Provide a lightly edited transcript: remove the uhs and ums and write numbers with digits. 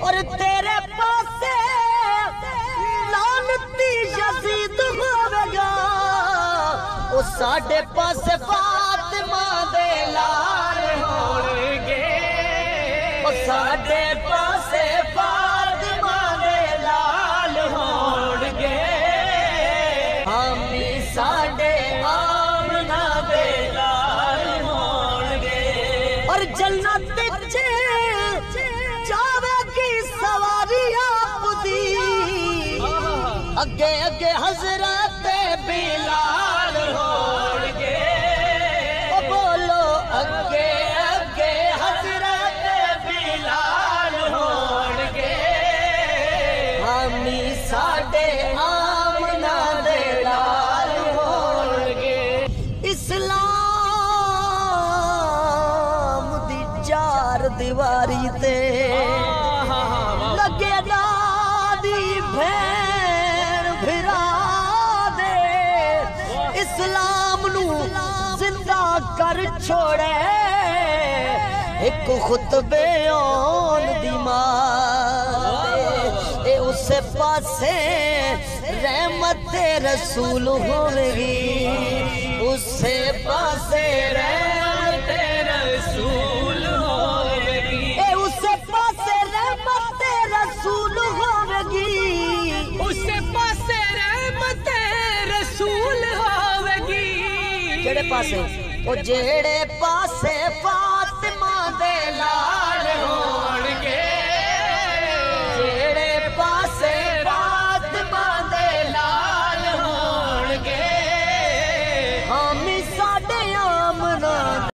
اور تیرے پاسے لعنتی یزید ہوے گا او ساڈے پاسے فاطمہ دے لال ہون گے او ساڈے پاسے فاطمہ دے لال ہون گے حامی ساڈے آمنہ دے لال ہون گے اور جنت وچ جاوے کی سواری آپ دی اگے اگے حضرت بلال ہون گے او بولو اگے اگے حضرت بلال ہون گے حامی ساڈے آمنہ دے لال ہون گے اسلام دی چار دیواری تے لگے دادی بھین بھرا دے اسلام نو زندہ کر چھوڑے ایک خطبے آن دی ماں اے اس پاسے رحمت رسول ہوگی اس پاسے رحمت رسول ہوگی اے اس پاسے رحمت رسول ہوگی اس پاسے رحمت رسول ہوگی کیڑے پاسے او جیڑے پاسے